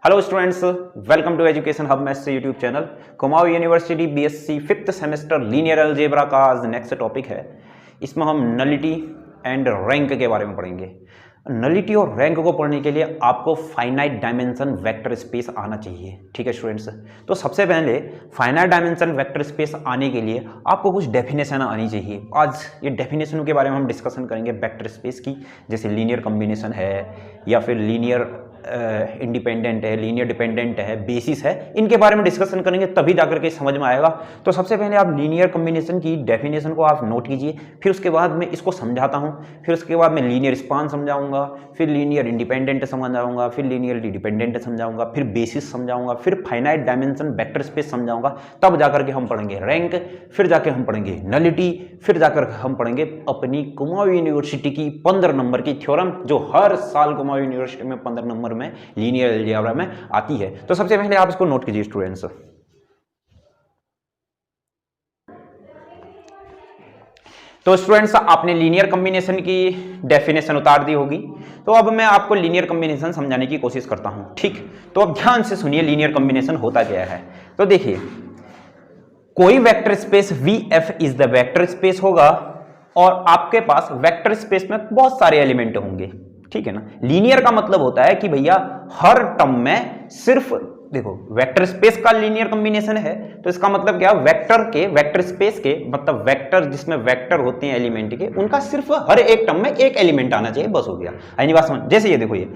Hello students, welcome to education hub maths YouTube channel. Kumaon university BSc 5th semester linear algebra का आज next topic है। इसमें हम nullity and rank के बारे में पढ़ेंगे। नलिटी और रैंक को पढ़ने के लिए आपको फाइनाइट डायमेंशन वेक्टर स्पेस आना चाहिए। ठीक है स्टूडेंट्स, तो सबसे पहले फाइनाइट डायमेंशन वेक्टर स्पेस आने के लिए आपको कुछ डेफिनेशन आनी चाहिए। आज ये डेफिनेशन के बारे में हम डिस्कशन करेंगे वेक्टर स्पेस की, जैसे लीनियर कॉम्बिनेशन है या फिर लीनियर इंडिपेंडेंट है, लीनियर डिपेंडेंट है, बेसिस है। इनके बारे में डिस्कशन करेंगे, तभी जाकर के समझ में आएगा। तो सबसे पहले आप लीनियर कॉम्बिनेशन की डेफिनेशन को आप नोट कीजिए, फिर उसके बाद मैं इसको समझाता हूं, फिर उसके बाद मैं लीनियर स्पान समझाऊंगा, फिर लीनियर इंडिपेंडेंट समझाऊंगा, फिर लीनियरली डिपेंडेंट समझाऊंगा, फिर बेसिस समझाऊंगा, फिर फाइनाइट डायमेंशन वेक्टर स्पेस समझाऊंगा। तब जाकर के हम पढ़ेंगे रैंक, फिर जाके हम पढ़ेंगे नलिटी, फिर जाकर हम पढ़ेंगे अपनी कुमाऊं यूनिवर्सिटी की 15 नंबर की थ्योरम, जो हर साल कुमाऊं यूनिवर्सिटी में 15 नंबर में लीनियर अलजेब्रा में आती है। तो सबसे पहले आप इसको नोट कीजिए स्टूडेंट्स। तो स्टूडेंट्स, आपने लीनियर कॉम्बिनेशन की डेफिनेशन उतार दी होगी, तो अब मैं आपको लीनियर कॉम्बिनेशन समझाने की कोशिश करता हूं। ठीक, तो अब ध्यान से सुनिए लीनियर कॉम्बिनेशन होता क्या है। तो देखिए, कोई vector space VF is the vector space होगा और आपके पास वेक्टर स्पेस में बहुत सारे एलिमेंट होंगे। ठीक है ना। लीनियर का मतलब होता है कि भैया हर टर्म में सिर्फ, देखो वेक्टर स्पेस का लीनियर कॉम्बिनेशन है, तो इसका मतलब क्या, वेक्टर स्पेस के मतलब वेक्टर जिसमें वेक्टर होते हैं एलिमेंट के, उनका सिर्फ हर एक टर्म में एक एलिमेंट आना चाहिए, बस हो गया। यानी बात समझ, जैसे ये देखो, ये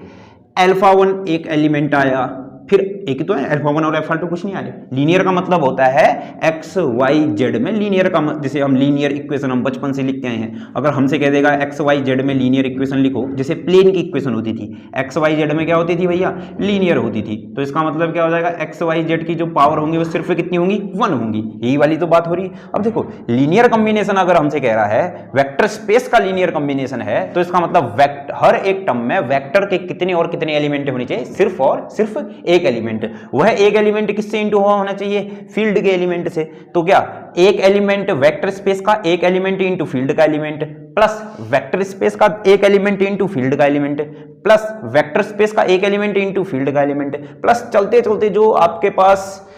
अल्फा 1 एक एलिमेंट आया, फिर एक तो है अल्फा 1 और अल्फा 2 कुछ नहीं आया। लीनियर का मतलब होता है एक्स वाई जेड में लीनियर का, जैसे हम लीनियर इक्वेशन हम बचपन से लिखते आए हैं। अगर हमसे कह देगा एक्स वाई जेड में लीनियर इक्वेशन लिखो, जैसे प्लेन की इक्वेशन होती थी, एक्स वाई जेड में क्या होती थी भैया, लीनियर होती थी। तो इसका मतलब क्या हो जाएगा, एक्स वाई जेड की जो पावर होंगी वो सिर्फ कितनी होंगी, 1 होंगी। यही वाली तो बात हो रही है। अब देखो, लीनियर कॉम्बिनेशन अगर हमसे कह रहा है वेक्टर स्पेस का लीनियर कॉम्बिनेशन है, तो इसका मतलब हर एक टर्म में वेक्टर के कितने और कितने एलिमेंट होने चाहिए, सिर्फ और सिर्फ एक एलिमेंट। वह एक एलिमेंट किससे इंटू हुआ होना चाहिए, फील्ड के एलिमेंट से। तो क्या, एक एलिमेंट वेक्टर स्पेस का एक एलिमेंट इंटू फील्ड का एलिमेंट, प्लस वेक्टर स्पेस का एक एलिमेंट इंटू फील्ड का एलिमेंट, प्लस वेक्टर स्पेस का एक एलिमेंट इंटू फील्ड का एलिमेंट, प्लस चलते चलते जो आपके पास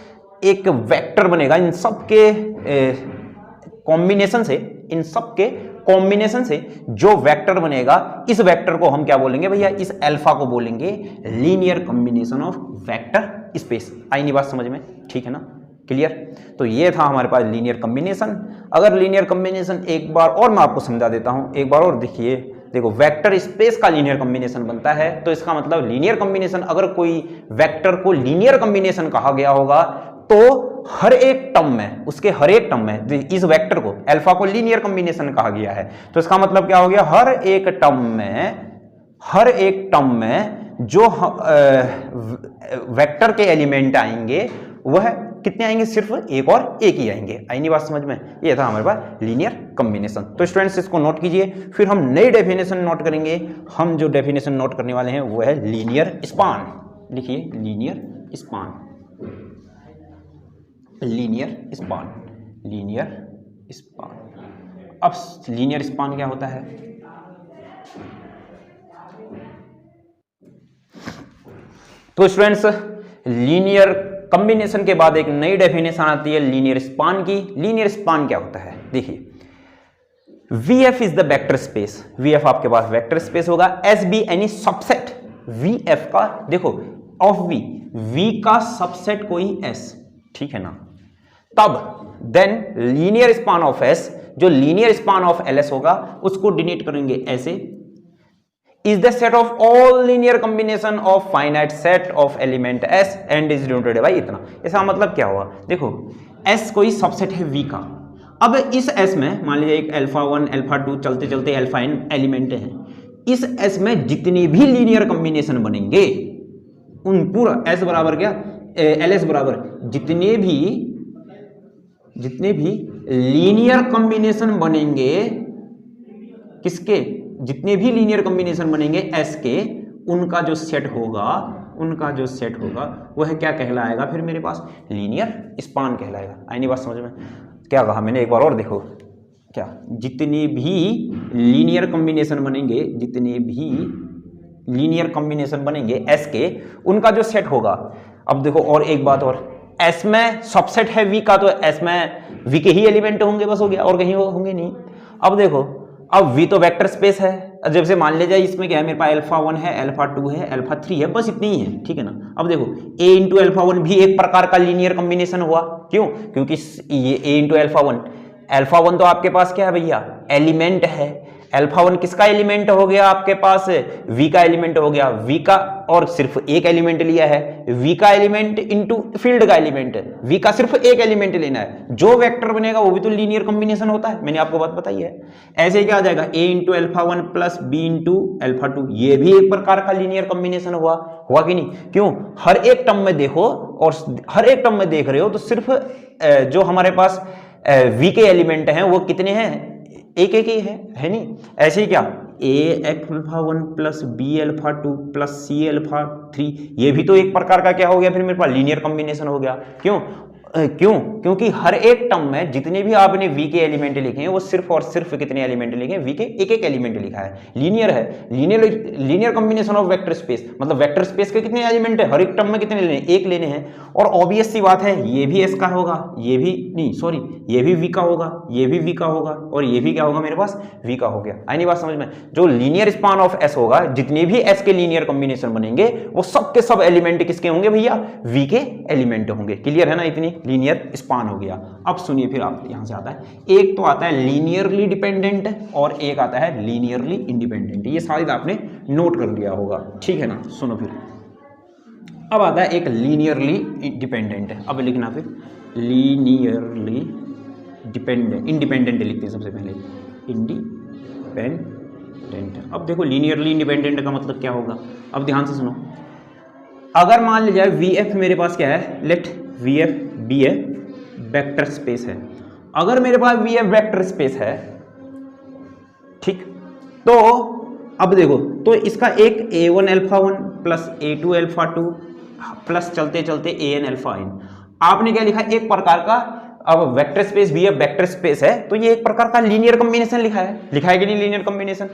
एक वेक्टर बनेगा इन सब के कॉम्बिनेशन से, इन सब के कॉम्बिनेशन से जो वेक्टर बनेगा, इस वेक्टर को हम क्या बोलेंगे भैया, इस अल्फा को बोलेंगे linear combination of vector space. आई नहीं बात समझ में, ठीक है ना, क्लियर। तो ये था हमारे पास लीनियर कॉम्बिनेशन। अगर लीनियर कॉम्बिनेशन एक बार और मैं आपको समझा देता हूं, एक बार और देखिए, देखो वेक्टर स्पेस का लीनियर कॉम्बिनेशन बनता है, तो इसका मतलब लीनियर कॉम्बिनेशन, अगर कोई वेक्टर को लीनियर कॉम्बिनेशन कहा गया होगा, तो हर एक टर्म में, उसके हर एक टर्म में इस वेक्टर को अल्फा को लीनियर कॉम्बिनेशन कहा गया है। तो इसका मतलब क्या हो गया, हर एक टर्म में जो वेक्टर के एलिमेंट आएंगे वह कितने आएंगे, सिर्फ एक और एक ही आएंगे। आई नहीं बात समझ में, ये था हमारे पास लीनियर कॉम्बिनेशन। तो स्टूडेंट्स इसको नोट कीजिए, फिर हम नई डेफिनेशन नोट करेंगे। हम जो डेफिनेशन नोट करने वाले हैं वो है लीनियर स्पान। लिखिए linear span, linear span, linear span. अब लीनियर स्पान क्या होता है, तो स्टूडेंट्स लीनियर कॉम्बिनेशन के बाद एक नई डेफिनेशन आती है लीनियर स्पान की। लीनियर स्पान क्या होता है, देखिए VF is the vector space. VF आपके पास वेक्टर स्पेस होगा, SB एनी सबसेट VF का, देखो ऑफ V का सबसेट कोई S, ठीक है ना, तब then linear span of S, जो लीनियर स्पान ऑफ LS होगा उसको डिनोट करेंगे ऐसे, is the set of all linear combination of finite set of element S and is denoted by इतना। इसका मतलब क्या हुआ, देखो S कोई सबसेट है V का। अब इस S में मान लीजिए एक अल्फा 1 अल्फा 2 चलते चलते अल्फा n एलिमेंट हैं। इस S में जितने भी लीनियर कॉम्बिनेशन बनेंगे, उन पूरा S बराबर क्या, LS बराबर जितने भी लीनियर कॉम्बिनेशन बनेंगे, किसके, जितने भी लीनियर कॉम्बिनेशन बनेंगे S के, उनका जो सेट होगा वह क्या कहलाएगा, फिर मेरे पास लीनियर स्पान कहलाएगा। आई नहीं बात समझ में, क्या कहा मैंने, एक बार और देखो, क्या, जितने भी लीनियर कॉम्बिनेशन बनेंगे, जितने भी लीनियर कॉम्बिनेशन बनेंगे एस के, उनका जो सेट होगा, अब देखो और एक बात और, एस में सबसेट है वी का, तो एस में वी के ही एलिमेंट होंगे, बस हो गया, और कहीं होंगे नहीं। अब देखो, अब वी तो वेक्टर स्पेस है, जब से मान ले जाए इसमें क्या है, मेरे पास अल्फा 1 है, अल्फा 2 है, अल्फा 3 है, बस इतनी ही है, ठीक है ना। अब देखो a इंटू अल्फा 1 भी एक प्रकार का लीनियर कॉम्बिनेशन हुआ, क्यों, क्योंकि ये a इंटू अल्फा 1, अल्फा 1 तो आपके पास क्या है भैया, एलिमेंट है, अल्फा 1 किसका एलिमेंट हो गया आपके पास, v का एलिमेंट हो गया, v का, और सिर्फ एक एलिमेंट लिया है, v का एलिमेंट इंटू फील्ड का एलिमेंट, v का सिर्फ एक एलिमेंट लेना है, जो वेक्टर बनेगा वो भी तो लीनियर कॉम्बिनेशन होता है, मैंने आपको बात बताई है। ऐसे क्या आ जाएगा, a into alpha 1 plus b into alpha 2, ये भी एक प्रकार का लीनियर कॉम्बिनेशन हुआ कि नहीं, क्यों, हर एक टर्म में देखो, और हर एक टर्म में देख रहे हो तो सिर्फ जो हमारे पास v के एलिमेंट हैं वो कितने हैं, एक एक ही है नहीं। ऐसे ही क्या, a alpha 1 plus b alpha 2 plus c alpha 3, ये भी तो एक प्रकार का क्या हो गया, फिर मेरे पास लीनियर कॉम्बिनेशन हो गया। क्योंकि हर एक टर्म में जितने भी आपने v के एलिमेंट लिखे हैं वो सिर्फ और सिर्फ कितने एलिमेंट लिखे हैं, v के एक एक एलिमेंट लिखा है, लीनियर है, linear combination of vector space, मतलब वेक्टर स्पेस के कितने एलिमेंट है, हर एक टर्म में कितने लेने हैं, एक लेने हैं। और ऑब्वियस सी बात है, ये भी s का होगा, ये भी नहीं, सॉरी, ये भी v का होगा, ये भी v का होगा, और ये भी क्या होगा मेरे पास, v का हो गया। आई नहीं बात समझ में, जो लीनियर स्पान ऑफ s होगा, जितने भी s के लीनियर कॉम्बिनेशन बनेंगे वो सब के सब एलिमेंट किसके होंगे भैया, v के एलिमेंट होंगे। क्लियर है ना, इतनी लीनियर स्पान हो गया। अब सुनिए, फिर आप यहां से आता है, एक तो आता है लीनियरली डिपेंडेंट और एक आता है लीनियरली इंडिपेंडेंट, ये शायद आपने नोट कर लिया होगा, ठीक है ना। सुनो फिर, अब आता है एक लीनियरली डिपेंडेंट, अब लिखना फिर लीनियरली डिपेंडेंट, इंडिपेंडेंट लिखते हैं सबसे पहले, इंडिपेंडेंट। अब देखो लीनियरली इंडिपेंडेंट का मतलब क्या होगा, अब ध्यान से सुनो, अगर मान लिया जाए VF मेरे पास क्या है, लेट VF भी है वेक्टर स्पेस है, अगर मेरे पास VF वेक्टर स्पेस है, ठीक, तो अब देखो, तो इसका एक A1 alpha 1 plus A2 alpha 2 plus चलते चलते AN अल्फा n, आपने क्या लिखा, एक प्रकार का, अब vector space VF vector space है तो ये एक प्रकार का लीनियर कॉम्बिनेशन लिखा है कि नहीं, लीनियर कॉम्बिनेशन।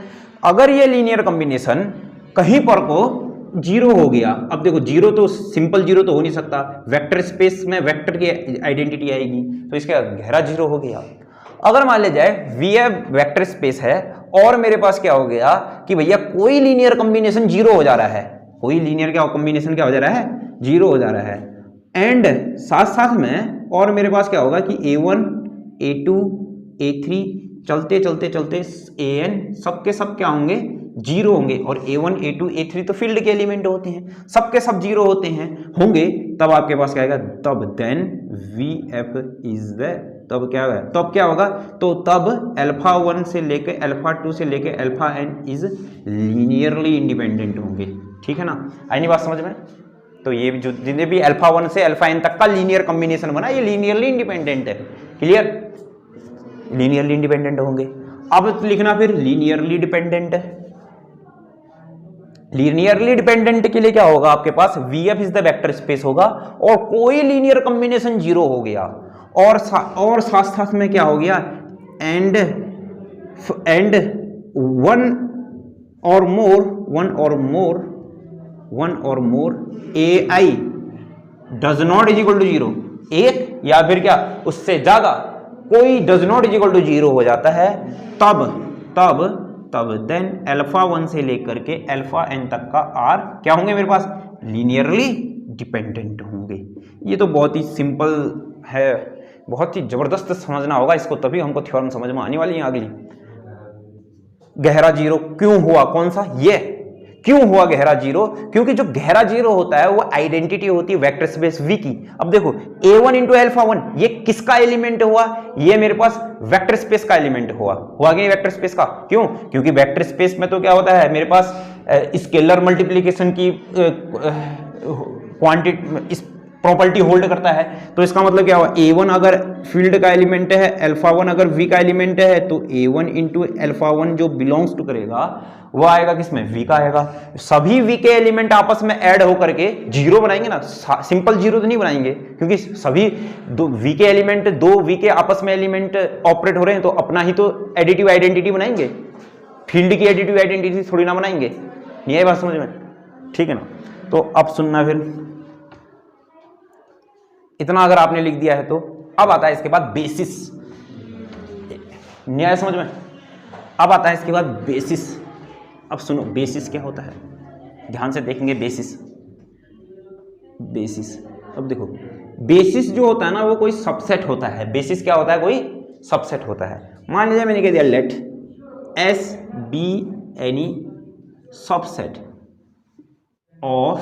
अगर ये लीनियर कॉम्बिनेशन कहीं पर को जीरो हो गया, अब देखो जीरो तो सिंपल जीरो तो हो नहीं सकता, वेक्टर स्पेस में वेक्टर की आइडेंटिटी आएगी, तो इसका गहरा जीरो हो गया। अगर मान ले जाए VF वेक्टर स्पेस है और मेरे पास क्या हो गया कि भैया कोई लीनियर कॉम्बिनेशन जीरो हो जा रहा है, कोई लीनियर क्या कॉम्बिनेशन क्या हो जा रहा है, जीरो हो जा रहा है, एंड साथ साथ में और मेरे पास क्या होगा कि A1 A2 A3 चलते चलते चलते AN सबके सब क्या होंगे, जीरो होंगे, और A1 A2 A3 तो फील्ड के एलिमेंट होते हैं, सबके सब जीरो होते हैं होंगे, तब आपके पास क्या आएगा, तब देन VF इज द, तब क्या होगा, तब क्या होगा, तो तब अल्फा 1 से लेके अल्फा 2 से लेके alpha n is linearly independent होंगे, ठीक है ना। आई नहीं बात समझ में, तो ये जो जितने भी अल्फा 1 से अल्फा n तक का लीनियर कॉम्बिनेशन बना, ये लीनियरली इंडिपेंडेंट है। क्लियर, लीनियरली इंडिपेंडेंट होंगे। अब लिखना फिर लीनियरली डिपेंडेंट है, लीनियरली डिपेंडेंट के लिए क्या होगा आपके पास, VF is the vector space होगा और कोई लीनियर कॉम्बिनेशन जीरो हो गया, और साथ साथ में क्या हो गया, एंड वन और more AI does not is equal to zero, एक या फिर क्या उससे ज्यादा कोई does not is equal to zero हो जाता है, तब देन अल्फा 1 से लेकर के अल्फा n तक का R क्या होंगे मेरे पास, लीनियरली डिपेंडेंट होंगे। ये तो बहुत ही सिंपल है, बहुत ही जबरदस्त समझना होगा इसको, तभी हमको थ्योरम समझ में आने वाली है अगली। गहरा जीरो क्यों हुआ, कौन सा, ये क्यों हुआ गहरा जीरो, क्योंकि जो गहरा जीरो होता है वो आइडेंटिटी होती है वेक्टर स्पेस V की। अब देखो A1 इंटू अल्फा 1 ये किसका एलिमेंट हुआ, ये मेरे पास वेक्टर स्पेस का एलिमेंट हुआ कि नहीं, वेक्टर स्पेस का, क्यों, क्योंकि वेक्टर स्पेस में तो क्या होता है मेरे पास स्केलर मल्टीप्लिकेशन की क्वांटिटी इस प्रॉपर्टी होल्ड करता है, तो इसका मतलब क्या हुआ, A1 अगर फील्ड का एलिमेंट है, अल्फा 1 अगर V का एलिमेंट है, तो A1 इंटू अल्फा 1 जो बिलोंग्स टू करेगा वो आएगा किसमें, V का आएगा। सभी V के एलिमेंट आपस में ऐड होकर के जीरो बनाएंगे ना, सिंपल जीरो तो नहीं बनाएंगे, क्योंकि सभी दो V के एलिमेंट, दो V के आपस में एलिमेंट ऑपरेट हो रहे हैं, तो अपना ही तो एडिटिव आइडेंटिटी बनाएंगे, फील्ड की एडिटिव आइडेंटिटी थोड़ी ना बनाएंगे। नहीं आई बात समझ में, ठीक है ना। तो अब सुनना फिर, इतना अगर आपने लिख दिया है तो अब आता है इसके बाद बेसिस, नहीं आया समझ में। अब आता है इसके बाद बेसिस। अब सुनो बेसिस क्या होता है, ध्यान से देखेंगे बेसिस। बेसिस, अब देखो बेसिस जो होता है ना वो कोई सबसेट होता है। बेसिस क्या होता है, कोई सबसेट होता है। मान लीजिए मैंने कह दिया let S be any subset of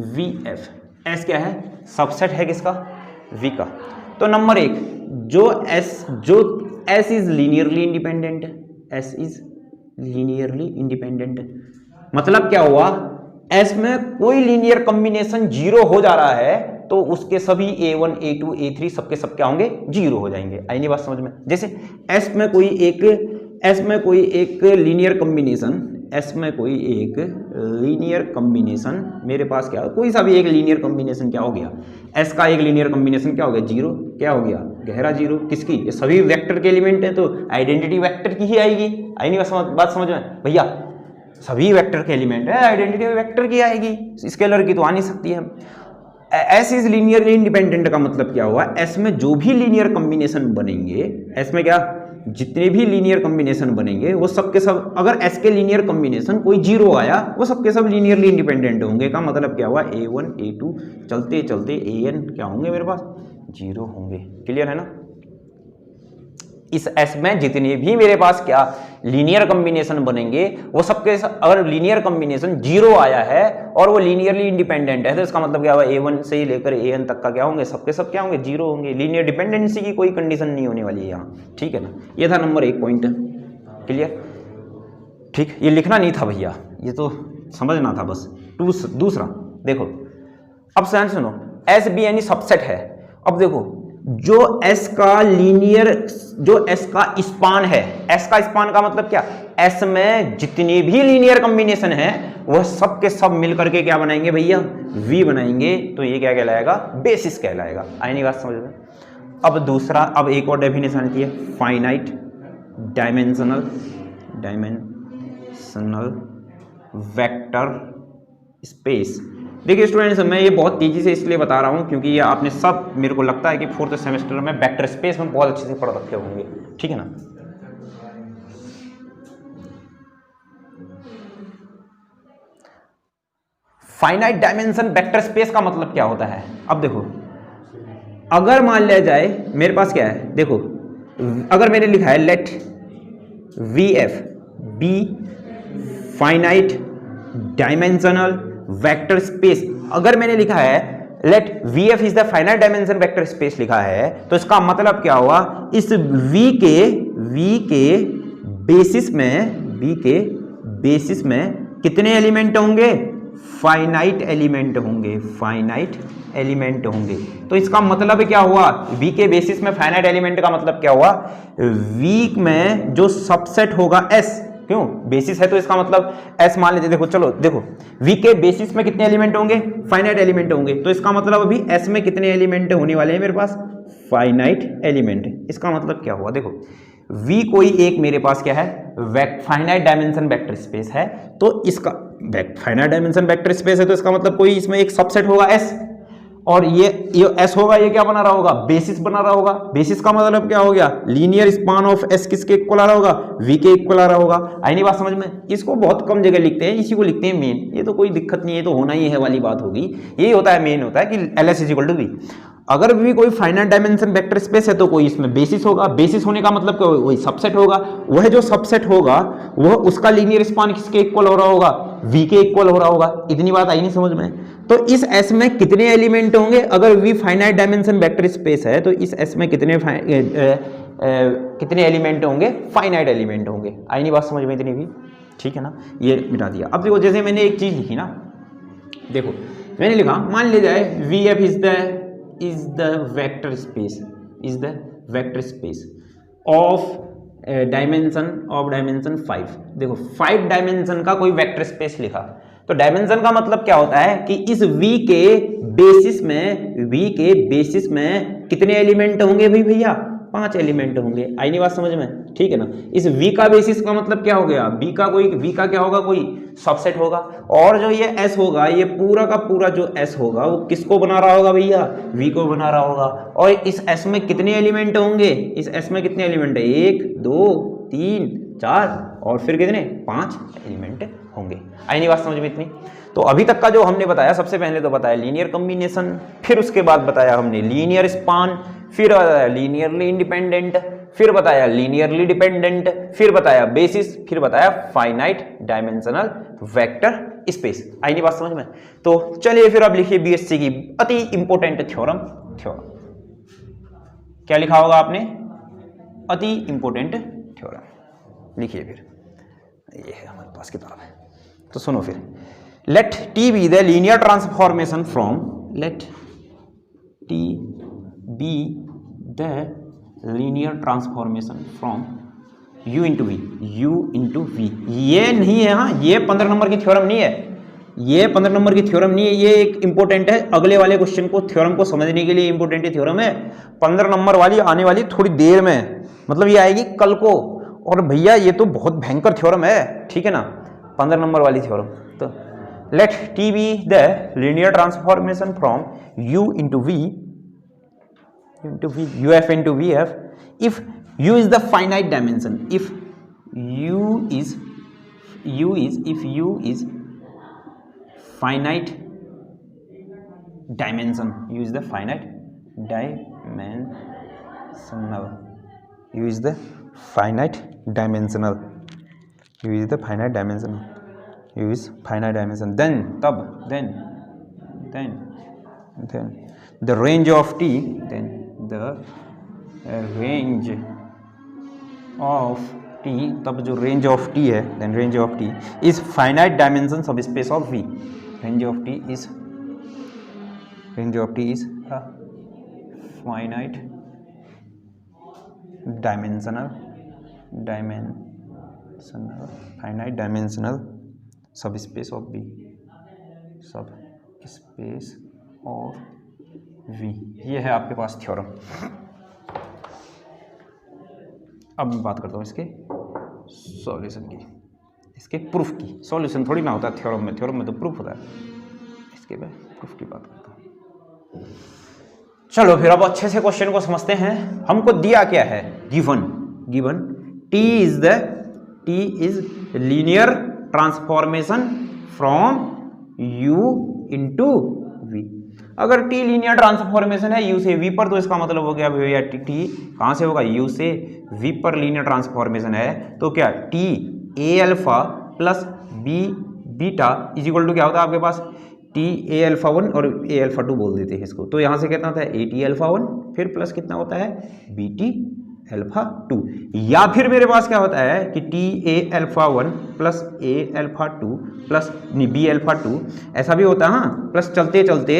V F. S क्या है, सबसेट है किसका, वी का। तो नंबर एक, जो एस इज लीनियरली इंडिपेंडेंट है, एस इज लीनियरली इंडिपेंडेंट, मतलब क्या हुआ, एस में कोई लीनियर कॉम्बिनेशन जीरो हो जा रहा है तो उसके सभी A1 A2 A3 सबके सब क्या होंगे, जीरो हो जाएंगे। आई नहीं बात समझ में। जैसे एस में कोई एक लीनियर कॉम्बिनेशन, एस में कोई एक लीनियर कॉम्बिनेशन मेरे पास क्या, कोई सा भी एक लीनियर कॉम्बिनेशन क्या हो गया, एस का एक लीनियर कॉम्बिनेशन क्या हो गया, जीरो, क्या हो गया, गहरा जीरो। किसकी, ये सभी वेक्टर के एलिमेंट है तो आइडेंटिटी वेक्टर की ही आएगी। आई नहीं बात समझ में भैया, सभी वेक्टर के एलिमेंट है, आइडेंटिटी वेक्टर की आएगी, स्केलर की तो आ नहीं सकती है। एस इज लीनियरली इंडिपेंडेंट का मतलब क्या हुआ, एस में जो भी लीनियर कॉम्बिनेशन बनेंगे, एस में क्या जितने भी लीनियर कॉम्बिनेशन बनेंगे वो सबके सब, अगर एस के लीनियर कॉम्बिनेशन कोई जीरो आया वो सबके सब लीनियरली इंडिपेंडेंट होंगे। का मतलब क्या हुआ, A1 A2 चलते चलते AN क्या होंगे मेरे पास, जीरो होंगे। क्लियर है ना। इस एस में जितने भी मेरे पास क्या लीनियर कॉम्बिनेशन बनेंगे वो सबके, अगर लीनियर कॉम्बिनेशन जीरो आया है और वो लीनियरली इंडिपेंडेंट है तो इसका मतलब क्या हुआ, A1 से ही लेकर AN तक का क्या होंगे, सबके सब क्या होंगे, जीरो होंगे। लीनियर डिपेंडेंसी की कोई कंडीशन नहीं होने वाली है यहाँ, ठीक है ना। ये था नंबर एक पॉइंट। क्लियर, ठीक, ये लिखना नहीं था भैया, ये तो समझना था बस। दूसरा देखो, अब सुनो, एस बी यानी सबसेट है। अब देखो जो एस का लीनियर, जो एस का स्पान है, एस का स्पान का मतलब क्या, एस में जितनी भी लीनियर कॉम्बिनेशन है वह सब के सब मिलकर के क्या बनाएंगे भैया, वी बनाएंगे। तो ये क्या कहलाएगा, बेसिस कहलाएगा। आई नहीं बात समझ में। अब दूसरा, अब एक और डेफिनेशन आती है, फाइनाइट डायमेंशनल वेक्टर स्पेस। देखिए स्टूडेंट्स, मैं ये बहुत तेजी से इसलिए बता रहा हूँ क्योंकि ये आपने सब, मेरे को लगता है कि 4th सेमेस्टर में वेक्टर स्पेस में बहुत अच्छे से पढ़ रखे होंगे, ठीक है ना। फाइनाइट डायमेंशन वेक्टर स्पेस का मतलब क्या होता है। अब देखो, अगर मान लिया जाए मेरे पास क्या है, देखो अगर मैंने लिखा है let VF be finite dimensional vector space, अगर मैंने लिखा है let VF is the finite dimension vector space लिखा है तो इसका मतलब क्या हुआ, इस V के बेसिस में कितने एलिमेंट होंगे, फाइनाइट एलिमेंट होंगे। तो इसका मतलब क्या हुआ, V के बेसिस में फाइनाइट एलिमेंट का मतलब क्या हुआ, V में जो सबसेट होगा S, क्यों बेसिस है तो इसका मतलब S मान लीजिए, देखो चलो देखो V के बेसिस में कितने एलिमेंट होंगे, फाइनाइट एलिमेंट होंगे। तो इसका मतलब अभी S में कितने एलिमेंट होने वाले हैं मेरे पास, फाइनाइट एलिमेंट। इसका मतलब क्या हुआ, देखो V कोई एक मेरे पास क्या है, फाइनाइट डायमेंशन वेक्टर स्पेस है, तो इसका फाइनाइट डायमेंशन वेक्टर स्पेस है तो इसका मतलब कोई इसमें एक सबसेट होगा S, और ये S होगा, ये क्या बना रहा होगा, बेसिस बना रहा होगा। बेसिस का मतलब क्या हो गया, लीनियर स्पान ऑफ S किसके इक्वल आ रहा होगा, V के इक्वल आ रहा होगा। आई नहीं बात समझ में। इसको बहुत कम जगह लिखते हैं, इसी को लिखते हैं मेन, ये तो कोई दिक्कत नहीं है, तो होना ही है वाली बात होगी। यही होता है, मेन होता है कि LS is equal to V। अगर भी कोई फाइनाइट डायमेंशन वेक्टर स्पेस है तो कोई इसमें बेसिस होगा, बेसिस होने का मतलब वही सबसेट होगा, वह जो सबसेट होगा वह उसका लीनियर स्पान किसके इक्वल हो रहा होगा, V के इक्वल हो रहा होगा। इतनी बात आई नहीं समझ में। तो इस S में कितने एलिमेंट होंगे, अगर V finite dimension vector space है तो इस S में कितने एलिमेंट होंगे, फाइनाइट एलिमेंट होंगे। आई नहीं बात समझ में इतनी भी, ठीक है ना। ये मिटा दिया। अब देखो जैसे मैंने एक चीज लिखी ना, देखो मैंने लिखा, मान लिया जाए VF is the vector space of dimension 5। देखो 5 डायमेंशन का कोई वेक्टर स्पेस लिखा, तो डायमेंशन का मतलब क्या होता है कि इस V के बेसिस में कितने एलिमेंट होंगे भाई भैया, 5 एलिमेंट होंगे। आई नहीं बात समझ में, ठीक है ना। इस V का बेसिस का मतलब क्या हो गया, V का क्या होगा, कोई सबसेट होगा। और जो ये S होगा, ये पूरा का पूरा जो S होगा वो किसको बना रहा होगा भैया, V को बना रहा होगा। और इस S में कितने एलिमेंट होंगे, इस S में कितने एलिमेंट है, 1 2 3 4 और फिर कितने, 5 एलिमेंट होंगे। आई नहीं बात समझ में इतनी। तो अभी तक का जो हमने बताया, सबसे पहले तो बताया लीनियर कॉम्बिनेशन, फिर उसके बाद बताया हमने लीनियर स्पान, फिर बताया लीनियरली इंडिपेंडेंट, फिर बताया लीनियरली डिपेंडेंट, फिर बताया बेसिस, फिर बताया फाइनाइट डायमेंशनल वेक्टर स्पेस। आई नहीं बात समझ में। तो चलिए फिर अब लिखिए बीएससी की अति इंपॉर्टेंट थ्योरम। क्या लिखा होगा आपने, अति इंपॉर्टेंट थ्योरम लिखिए। फिर ये है हमारे पास किताब है, तो सुनो फिर। Let T be the linear transformation from, let T be the linear transformation from U into V, U into V। ये नहीं है, हाँ ये 15 नंबर की थ्योरम नहीं है, ये 15 नंबर की थ्योरम नहीं है, ये एक इंपॉर्टेंट है अगले वाले क्वेश्चन को, थ्योरम को समझने के लिए इंपॉर्टेंट थ्योरम है। 15 नंबर वाली आने वाली थोड़ी देर में, मतलब ये आएगी कल को। और भैया ये तो बहुत भयंकर थ्योरम है, ठीक है ना, 15 नंबर वाली थ्योरम। तो let T be the linear transformation from U into V, UF into VF, if U is the finite dimension, if U is finite dimension, U is the finite dimensional, U is the finite dimensional, U is the finite dimensional, U is finite dimension, then the range of T, then the range of T, तब जो range of T है, then range of T is finite dimension subspace of V, range of T is a finite dimensional subspace of V, subspace of V। ये है आपके पास theorem. अब मैं बात करता हूँ इसके सॉल्यूशन की, इसके प्रूफ की। सॉल्यूशन थोड़ी ना होता है थ्योरम में, थ्योरम में तो प्रूफ होता है, इसके मैं प्रूफ की बात करता हूँ। चलो फिर अब अच्छे से क्वेश्चन को समझते हैं। हमको दिया क्या है, given T is linear transformation from U into V। अगर T लीनियर ट्रांसफॉर्मेशन है U से V पर, तो इसका मतलब हो गया भैया T कहाँ से होगा, U से V पर लीनियर ट्रांसफॉर्मेशन है, तो क्या T A alpha plus B beta is equal to क्या होता है आपके पास, T A अल्फा 1 और A अल्फा 2 बोल देते हैं इसको। तो यहाँ से कितना होता है A T अल्फा 1 फिर प्लस कितना होता है B T अल्फा 2, या फिर मेरे पास क्या होता है कि T A alpha 1 plus A alpha 2 plus B alpha 2, ऐसा भी होता है। हाँ प्लस चलते चलते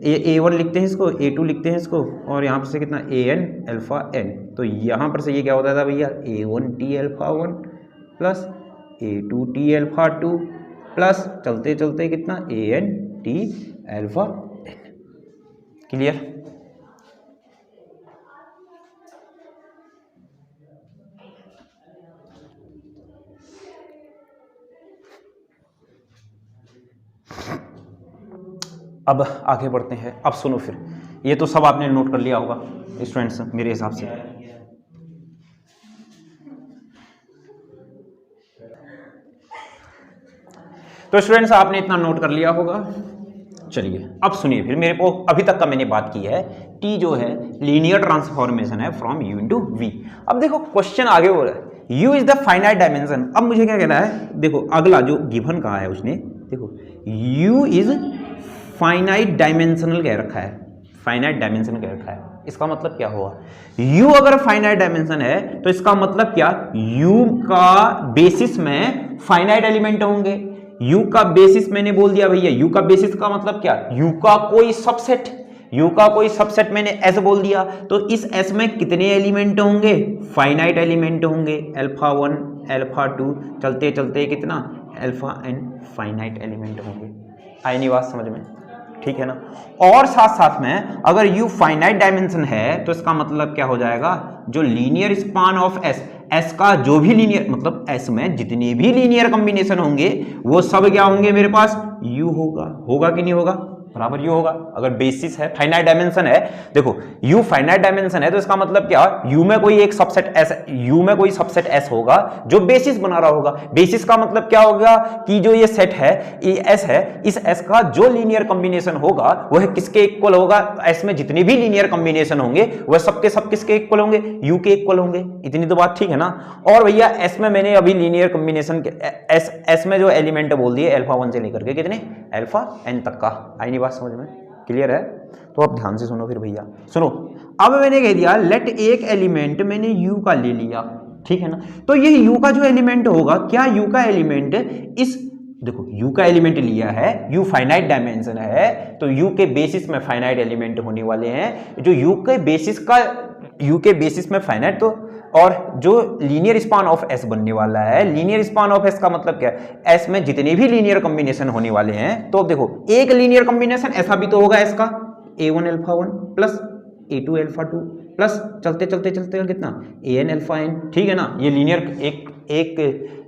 A1 लिखते हैं इसको, A2 लिखते हैं इसको, और यहाँ पर से कितना AN अल्फा N। तो यहाँ पर से ये क्या होता था भैया A1 T alpha 1 plus A2 T alpha 2 plus चलते चलते कितना AN T alpha N। Clear. अब आगे बढ़ते हैं। अब सुनो फिर, ये तो सब आपने नोट कर लिया होगा स्टूडेंट्स मेरे हिसाब से। तो स्टूडेंट्स आपने इतना नोट कर लिया होगा। चलिए अब सुनिए फिर, मेरे को अभी तक का मैंने बात की है, T जो है लीनियर ट्रांसफॉर्मेशन है फ्रॉम U इंटू V। अब देखो क्वेश्चन आगे हो रहा है, U is the finite dimension. अब मुझे क्या कहना है, देखो अगला जो गिवन कहा है उसने, देखो U इज फाइनाइट डायमेंशनल कह रखा है, फाइनाइट डायमेंशन कह रखा है। इसका मतलब क्या हुआ, U अगर फाइनाइट डायमेंशन है तो इसका मतलब क्या, U का बेसिस में फाइनाइट एलिमेंट होंगे। U का बेसिस मैंने बोल दिया भैया, U का बेसिस का मतलब क्या, U का कोई सबसेट, U का कोई सबसेट मैंने S बोल दिया, तो इस S में कितने एलिमेंट होंगे, फाइनाइट एलिमेंट होंगे, अल्फा 1 अल्फा 2 चलते चलते कितना अल्फा n फाइनाइट एलिमेंट होंगे। आई नहीं बात समझ में, ठीक है ना। और साथ साथ में अगर u फाइनाइट डायमेंशन है तो इसका मतलब क्या हो जाएगा, जो लीनियर स्पान ऑफ s का जो भी लीनियर मतलब s में जितने भी लीनियर कॉम्बिनेशन होंगे वो सब क्या होंगे मेरे पास u होगा कि नहीं होगा, बराबर u होगा। अगर बेसिस है, फाइनाइट डायमेंशन है, देखो u फाइनाइट डायमेंशन है तो इसका मतलब क्या, u में कोई एक सबसेट s, u में कोई सबसेट s होगा जो बेसिस बना रहा होगा। बेसिस का मतलब क्या होगा कि जो ये सेट है, ये s है, इस s का जो लीनियर कॉम्बिनेशन होगा वह किसके इक्वल होगा, s में जितने भी लीनियर कॉम्बिनेशन होंगे वह सबके सब किसके इक्वल होंगे, u के इक्वल होंगे। इतनी तो बात ठीक है ना। और भैया s में मैंने अभी लीनियर कॉम्बिनेशन के s में जो एलिमेंट बोल दिए अल्फा 1 से लेकर के कितने अल्फा n तक का, आई नहीं बात समझ में, क्लियर है। तो अब ध्यान से सुनो फिर भैया, सुनो। अब मैंने कह दिया लेट एक एलिमेंट मैंने u का ले लिया, ठीक है ना। तो ये u का जो एलिमेंट होगा, क्या u का एलिमेंट इस, देखो u का एलिमेंट लिया है, u फाइनाइट डायमेंशन है तो u के बेसिस में फाइनाइट एलिमेंट होने वाले हैं। जो u के बेसिस में फाइनाइट, तो और जो लीनियर स्पान ऑफ s बनने वाला है, लीनियर स्पान ऑफ s का मतलब क्या है, s में जितने भी लीनियर कॉम्बिनेशन होने वाले हैं। तो देखो एक लीनियर कॉम्बिनेशन ऐसा भी तो होगा s का a1 alpha 1 plus a2 alpha 2 plus चलते चलते चलते कितना an अल्फा n, ठीक है ना। ये लीनियर एक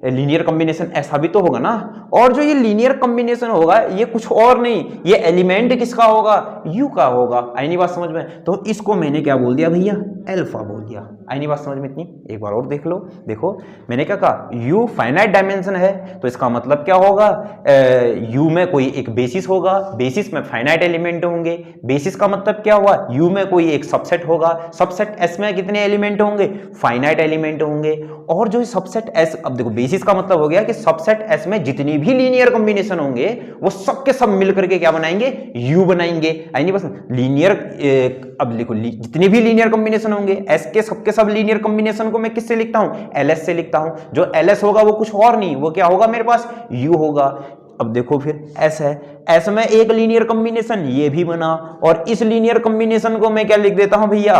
लीनियर कॉम्बिनेशन ऐसा भी तो होगा ना। और जो ये लीनियर कॉम्बिनेशन होगा ये कुछ और नहीं, ये एलिमेंट किसका होगा, u का होगा। आई नहीं बात समझ में। तो इसको मैंने क्या बोल दिया भैया, अल्फा बोल दिया। आई नहीं बात समझ में इतनी, एक बार और देख लो। देखो मैंने क्या कहा, u फाइनाइट डायमेंशन है तो इसका मतलब क्या होगा, u में कोई एक बेसिस होगा, बेसिस में फाइनाइट एलिमेंट होंगे। बेसिस का मतलब क्या हुआ, u में कोई एक सबसेट होगा, सबसेट s में कितने एलिमेंट होंगे, फाइनाइट एलिमेंट होंगे। और जो सबसेट s, अब देखो बेसिस का मतलब हो गया कि सबसेट s में जितनी भी लीनियर कॉम्बिनेशन होंगे वो सब के सब मिलकर के क्या बनाएंगे, u बनाएंगे। आई नहीं बस लीनियर, अब देखो जितने भी लीनियर कॉम्बिनेशन होंगे s के सबके सब लीनियर कॉम्बिनेशन को मैं किससे लिखता हूं, ls से लिखता हूं। जो ls होगा वो कुछ और नहीं, वो क्या होगा मेरे पास, u होगा। अब देखो फिर s है, s में एक लीनियर कॉम्बिनेशन ये भी बना, और इस लीनियर कॉम्बिनेशन को मैं क्या लिख देता हूं भैया,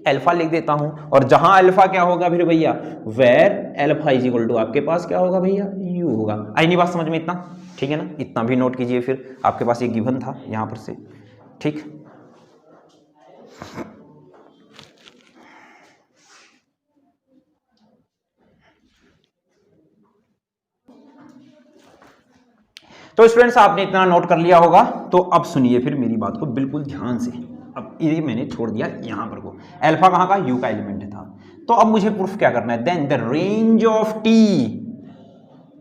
अल्फा लिख देता हूं। और जहां अल्फा क्या होगा फिर भैया, where alpha is equal to आपके पास क्या होगा भैया, u होगा। आई नहीं बात समझ में इतना, ठीक है ना। इतना भी नोट कीजिए, फिर आपके पास ये गिवन था यहां पर से, ठीक। तो स्टूडेंट्स आपने इतना नोट कर लिया होगा। तो अब सुनिए फिर मेरी बात को बिल्कुल ध्यान से। अब ये मैंने छोड़ दिया यहां पर को, अल्फा कहां का, u का एलिमेंट था। तो अब मुझे प्रूफ क्या करना है, then the range of t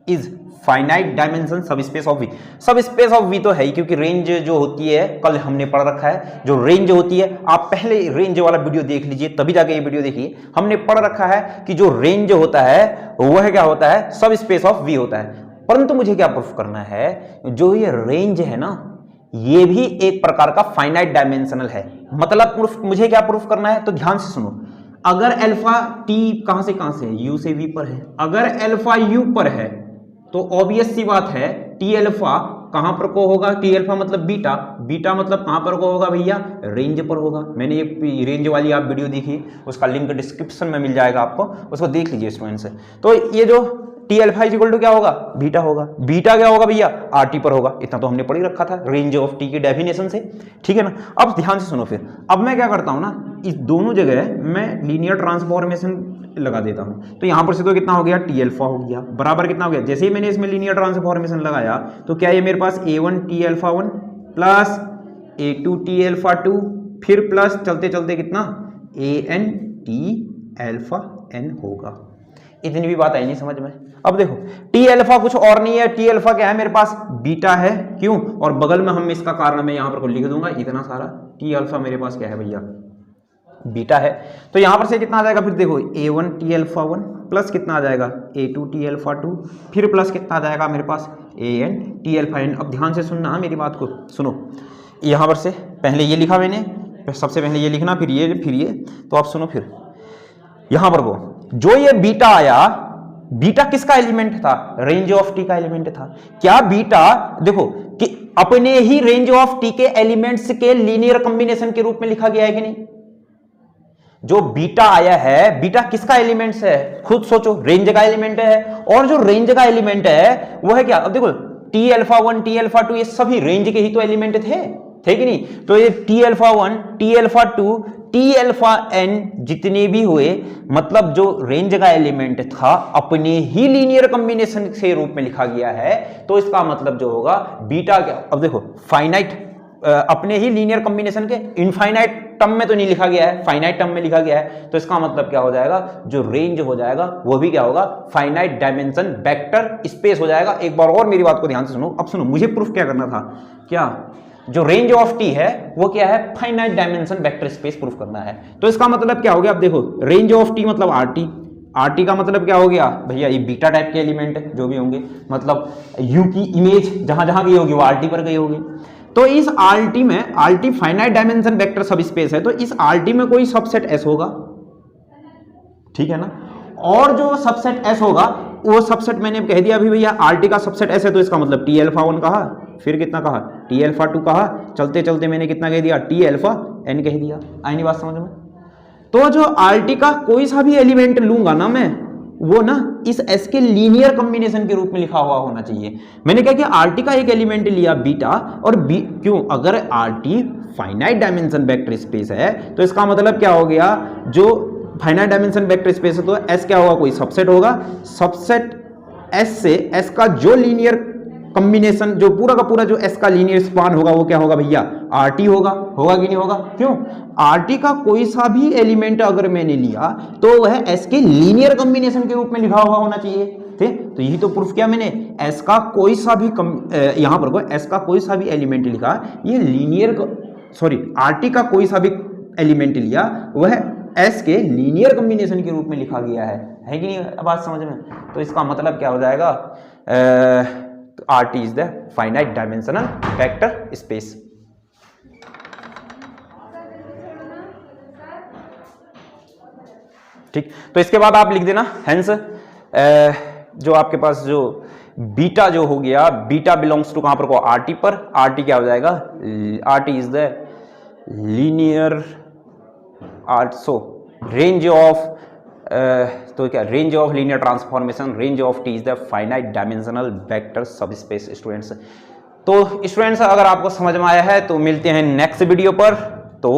is finite dimension subspace of v। Subspace of v तो है ही, क्योंकि रेंज जो होती है कल हमने पढ़ रखा है। जो रेंज होती है, आप पहले रेंज वाला वीडियो देख लीजिए, तभी जाके ये वीडियो देखिए। हमने पढ़ रखा है कि जो रेंज होता है वह क्या होता है, सब स्पेस ऑफ v होता है। परंतु मुझे क्या प्रूफ करना है, जो ये रेंज है ना, ये भी एक प्रकार का फाइनाइट डायमेंशनल है। मतलब प्रूफ, मुझे क्या प्रूफ करना है, तो ध्यान से सुनो। अगर अल्फा t कहां से है, u से v पर है। अगर अल्फा u पर है तो ऑब्वियस सी बात है टी अल्फा कहां पर को होगा, टी अल्फा मतलब बीटा, बीटा मतलब कहां पर को होगा भैया, रेंज पर होगा। मैंने ये रेंज वाली आप वीडियो देखी, उसका लिंक डिस्क्रिप्शन में मिल जाएगा आपको, उसको देख लीजिए स्टूडेंट्स। तो ये जो T alpha is equal to क्या होगा, बीटा होगा। बीटा क्या होगा भैया, आर टी पर होगा। इतना तो हमने पढ़ ही रखा था रेंज ऑफ टी की डेफिनेशन से, ठीक है ना। अब ध्यान से सुनो फिर। अब मैं क्या करता हूं ना, इस दोनों जगह मैं लीनियर ट्रांसफॉर्मेशन लगा देता हूं। तो यहां पर से तो कितना हो गया, टी अल्फा हो गया, बराबर कितना हो गया, जैसे ही मैंने इसमें लीनियर ट्रांसफॉर्मेशन लगाया तो क्या ये मेरे पास a1 T alpha 1 plus a2 T alpha 2 फिर प्लस चलते चलते कितना an टी अल्फा n होगा। इतनी भी बात आई नहीं समझ में। अब देखो टी अल्फा कुछ और नहीं है, टी अल्फा क्या है मेरे पास, बीटा है। क्यों, और बगल में हम इसका कारण मैं यहां पर लिख दूंगा इतना सारा, टी अल्फा मेरे पास क्या है भैया, बीटा है। तो यहां पर से कितना आ जाएगा, फिर देखो a1 टी अल्फा 1 प्लस कितना आ जाएगा a2 टी अल्फा 2 फिर प्लस कितना आ जाएगा मेरे पास an टी अल्फा n। अब ध्यान से सुनना मेरी बात को, सुनो। यहां पर से पहले ये लिखा मैंने, सबसे पहले ये लिखना, फिर ये। तो आप सुनो फिर यहां पर को, जो ये बीटा आया, बीटा किसका एलिमेंट था, रेंज ऑफ टी का एलिमेंट था। क्या बीटा देखो कि अपने ही रेंज ऑफ टी के एलिमेंट्स के लीनियर कॉम्बिनेशन के रूप में लिखा गया है कि नहीं। जो बीटा आया है, बीटा किसका एलिमेंट्स है, खुद सोचो, रेंज का एलिमेंट है। और जो रेंज का एलिमेंट है वो है क्या, अब देखो टी अल्फा 1 टी अल्फा 2 ये सभी रेंज के ही तो एलिमेंट थे कि नहीं? तो ये T alpha 1 T alpha 2 T alpha n जितने भी हुए, मतलब जो रेंज का एलिमेंट था अपने ही लीनियर कॉम्बिनेशन के रूप में लिखा गया है। तो इसका मतलब जो होगा बीटा क्या, अब देखो फाइनाइट अपने ही लीनियर कॉम्बिनेशन के इनफाइनाइट टर्म में तो नहीं लिखा गया है, फाइनाइट टर्म में लिखा गया है। तो इसका मतलब क्या हो जाएगा, जो रेंज हो जाएगा वो भी क्या होगा, फाइनाइट डायमेंशन वेक्टर स्पेस हो जाएगा। एक बार और मेरी बात को ध्यान से सुनो। अब सुनो, मुझे प्रूफ क्या करना था, क्या जो रेंज ऑफ टी है वो क्या है, finite dimension vector space proof करना है। तो इसका मतलब क्या हो गया, अब देखो रेंज ऑफ टी मतलब आर टी का मतलब क्या हो गया भैया, ये बीटा टाइप के एलिमेंट है जो भी होंगे, मतलब यू की इमेज जहां जहां गई होगी वो आर टी पर गई होगी। तो इस आर टी में, R T finite dimension vector सब स्पेस है, तो इस आर टी में कोई सबसेट एस होगा, ठीक है ना। और जो सबसेट एस होगा वो सबसेट मैंने कह दिया अभी भैया आर टी का सबसेट एस है, तो इसका मतलब टी अल्फा 1 कहा, फिर कितना कहा टी अल्फा 2 कहा, चलते चलते मैंने कितना कह दिया टी अल्फा n कह दिया। आई नहीं बात समझ में? तो जो आर टी का कोई सा भी एलिमेंट लूंगा ना मैं, वो ना इस एस के लीनियर कॉम्बिनेशन के रूप में लिखा हुआ होना चाहिए। मैंने कहा कि आर टी का एक एलिमेंट लिया बीटा, और क्यों, अगर R T finite dimension vector space है तो इसका मतलब क्या हो गया, जो फाइनाइट डायमेंशन वेक्टर स्पेस है तो एस क्या होगा, कोई सबसेट होगा। सबसेट एस से एस का जो लीनियर कॉम्बिनेशन, जो पूरा का पूरा जो एस का लीनियर स्पान होगा वो क्या होगा भैया, आर टी होगा कि नहीं होगा? क्यों, आर टी का कोई सा भी एलिमेंट अगर मैंने लिया तो वह एस के लीनियर कॉम्बिनेशन के रूप में लिखा हुआ होना चाहिए, ठीक। तो यही तो प्रूफ किया मैंने, एस का कोई सा भी यहां पर एस का कोई सा भी एलिमेंट लिखा, ये लीनियर आर टी का कोई सा भी एलिमेंट लिया वह एस के लीनियर कॉम्बिनेशन के रूप में लिखा गया है कि नहीं? बात समझ में? तो इसका मतलब क्या हो जाएगा, R T is the finite dimensional vector space. ठीक, तो इसके बाद आप लिख देना हेंस जो आपके पास जो बीटा जो हो गया, बीटा बिलोंग्स टू कहां पर को, आर टी पर। आर टी क्या हो जाएगा, R T is the linear art, so range of तो क्या, range of linear transformation, range of T is the finite dimensional vector subspace. Students, तो स्टूडेंट्स अगर आपको समझ में आया है तो मिलते हैं नेक्स्ट वीडियो पर। तो